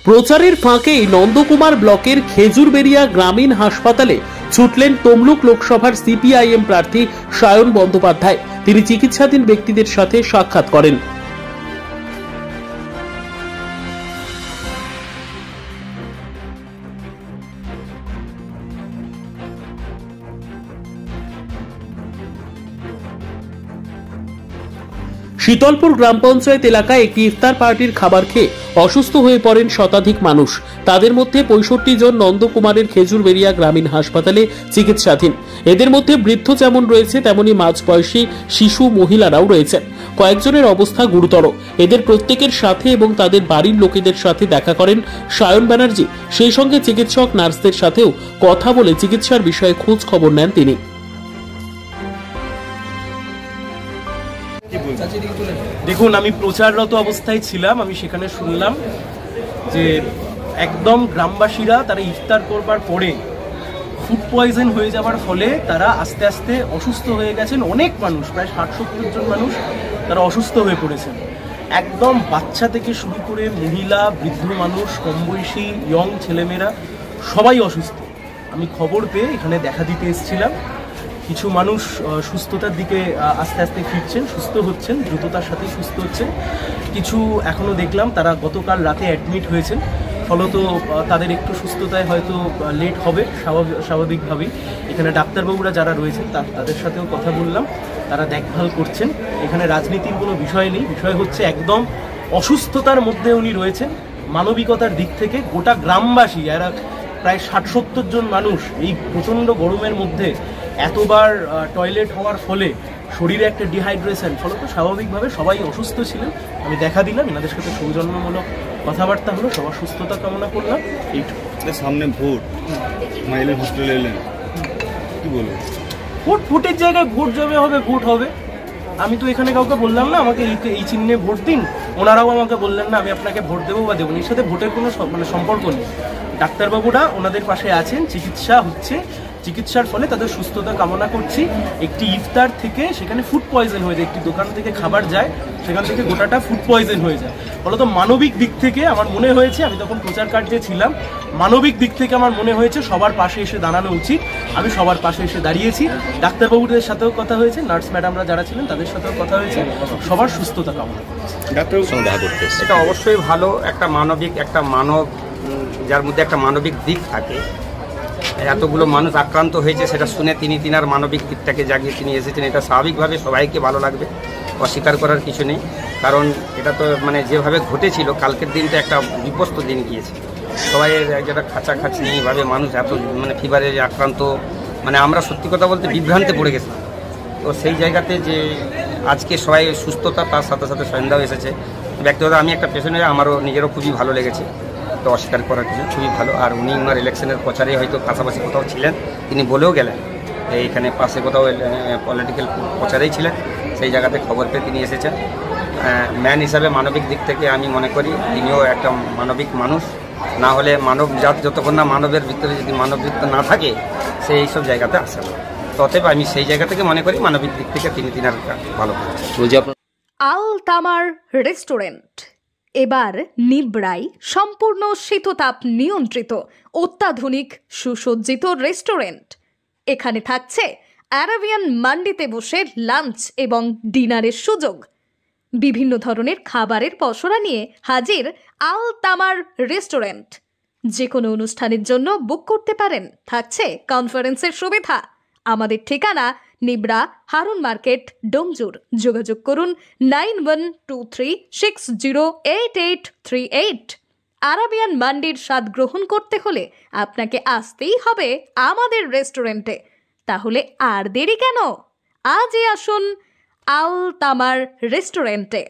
প্রচারের ফাঁকেই নন্দকুমার ব্লকের খেজুরবেড়িয়া গ্রামীণ হাসপাতালে ছুটলেন তমলুক লোকসভার সিপিআইএম প্রার্থী সায়ন বন্দ্যোপাধ্যায়। তিনি চিকিৎসাধীন ব্যক্তিদের সাথে সাক্ষাৎ করেন। শীতলপুর গ্রাম পঞ্চায়েত এলাকায় একটি ইফতার পার্টির খাবার খেয়ে অসুস্থ হয়ে পড়েন শতাধিক মানুষ। তাদের মধ্যে 65 জন নন্দকুমারের খেজুরবেড়িয়া গ্রামীণ হাসপাতালে চিকিৎসাধীন। এদের মধ্যে বৃদ্ধ যেমন রয়েছে তেমনি মাঝবয়সী শিশু মহিলারাও রয়েছেন। কয়েকজনের অবস্থা গুরুতর। এদের প্রত্যেকের সাথে এবং তাদের বাড়ির লোকেদের সাথে দেখা করেন সায়ন ব্যানার্জি। সেই সঙ্গে চিকিৎসক নার্সদের সাথেও কথা বলে চিকিৎসার বিষয়ে খোঁজ খবর নেন তিনি। দেখুন, আমি প্রচাররত অবস্থায় ছিলাম। আমি সেখানে শুনলাম যে একদম গ্রামবাসীরা তারা ইফতার করবার পরে ফুড পয়জন হয়ে যাওয়ার ফলে তারা আস্তে আস্তে অসুস্থ হয়ে গেছেন। অনেক মানুষ, প্রায় 60-70 জন মানুষ তারা অসুস্থ হয়ে পড়েছেন। একদম বাচ্চা থেকে শুরু করে মহিলা, বৃদ্ধ মানুষ, কমবয়সী, ইয়ং ছেলেমেয়েরা সবাই অসুস্থ। আমি খবর পেয়ে এখানে দেখা দিতে এসেছিলাম। কিছু মানুষ সুস্থতার দিকে আস্তে আস্তে ফিরছেন, সুস্থ হচ্ছেন, দ্রুততার সাথে সুস্থ হচ্ছেন। কিছু এখনও দেখলাম তারা গতকাল রাতে অ্যাডমিট হয়েছেন, ফলত তাদের একটু সুস্থতায় হয়তো লেট হবে স্বাভাবিকভাবেই। এখানে ডাক্তারবাবুরা যারা রয়েছেন তাদের সাথেও কথা বললাম, তারা দেখভাল করছেন। এখানে রাজনীতির কোনো বিষয় নেই, বিষয় হচ্ছে একদম অসুস্থতার মধ্যে উনি রয়েছেন। মানবিকতার দিক থেকে গোটা গ্রামবাসী, এরা প্রায় 60-70 জন মানুষ এই প্রচণ্ড গরমের মধ্যে এতবার টয়লেট হওয়ার ফলে শরীরে একটা ডিহাইড্রেশন, ফলত স্বাভাবিকভাবে সবাই অসুস্থ ছিলেন। আমি দেখা দিলাম, এনাদের সাথে সৌজন্যমূলক কথাবার্তা হলো, সবার সুস্থতা কামনা করলাম। এইটুকু। সামনে ভোট, মাইলের হসপিটালে এলেন, কি বলবো? ভোটের জায়গায় ভোট জমে হবে, ভোট হবে। আমি তো এখানে কাউকে বললাম না আমাকে এই চিহ্নে ভোট দিন, ওনারাও আমাকে বললেন না আমি আপনাকে ভোট দেবো বা দেবো। এর সাথে ভোটের কোনো সম্পর্ক নেই। ডাক্তারবাবুরা ওনাদের পাশে আছেন, চিকিৎসা হচ্ছে, চিকিৎসার ফলে তাদের সুস্থতা কামনা করছি। একটি ইফতার থেকে সেখানে ফুড পয়জন হয়ে যায়, একটি দোকান থেকে খাবার যায়, সেখান থেকে গোটাটা ফুড পয়জন হয়ে যায়। ফলত মানবিক দিক থেকে আমার মনে হয়েছে, আমি তখন প্রচার কার্যে ছিলাম, মানবিক দিক থেকে আমার মনে হয়েছে সবার পাশে এসে দাঁড়ানো উচিত। আমি সবার পাশে এসে দাঁড়িয়েছি। ডাক্তারবাবুদের সাথেও কথা হয়েছে, নার্স ম্যাডামরা যারা ছিলেন তাদের সাথেও কথা হয়েছে, সবার সুস্থতা কামনা করছি। ডাক্তারবাবুর সঙ্গে দেখা করতে এটা অবশ্যই ভালো, একটা মানব যার মধ্যে একটা মানবিক দিক থাকে। এতগুলো মানুষ আক্রান্ত হয়েছে সেটা শুনে তিনার মানবিক দিকটাকে জাগিয়ে তিনি এসেছেন। এটা স্বাভাবিকভাবে সবাইকে ভালো লাগবে, অস্বীকার করার কিছু নেই। কারণ এটা তো যেভাবে ঘটেছিল, কালকের দিনটা একটা বিপস্ত দিন গিয়েছে। সবাই যেটা খাঁচাখাঁচি এইভাবে মানুষ এত ফিভারে আক্রান্ত, আমরা সত্যি কথা বলতে বিভ্রান্তে পড়ে গেছি। তো সেই জায়গাতে যে আজকে সবাই সুস্থতা, তার সাথে সাথে সন্ধ্যাও এসেছে। ব্যক্তিগত আমি একটা পেশেন্ট, আমারও নিজেরও খুবই ভালো লেগেছে, তো অস্বীকার করার কিছু খুবই ভালো। আর উনি ওনার ইলেকশনের প্রচারে হয়তো পাশাপাশি কোথাও ছিলেন, তিনি বলেও গেলেন এইখানে পাশে কোথাও পলিটিক্যাল প্রচারেই ছিলেন, সেই জায়গাতে খবর পেয়ে তিনি এসেছেন। ম্যান হিসাবে মানবিক দিক থেকে আমি মনে করি তিনিও একটা মানবিক মানুষ। না হলে মানব জাত যতক্ষণ না মানবের ভিতরে যদি মানবিকতা না থাকে, সে এইসব জায়গাতে আসে না। অতএব আমি সেই জায়গা থেকে মনে করি মানবিক দিক থেকে তিনার ভালো করেছেন। আল তামার রেস্টুরেন্ট এবার নিবড়াই সম্পূর্ণ শীততাপ নিয়ন্ত্রিত অত্যাধুনিক সুসজ্জিত রেস্টুরেন্ট। এখানে থাকছে আরাবিয়ান মান্ডিতে বসে লাঞ্চ এবং ডিনারের সুযোগ। বিভিন্ন ধরনের খাবারের পসরা নিয়ে হাজির আল তামার রেস্টুরেন্ট। যে কোনো অনুষ্ঠানের জন্য বুক করতে পারেন, থাকছে কনফারেন্সের সুবিধা। আমাদের ঠিকানা নিবড়া হারুন মার্কেট, ডোমজুর। যোগাযোগ করুন 9123608838। আরাবিয়ান মান্ডির স্বাদ গ্রহণ করতে হলে আপনাকে আসতেই হবে আমাদের রেস্টুরেন্টে। তাহলে আর দেরি কেন? আজই আসুন আল তামার রেস্টুরেন্টে।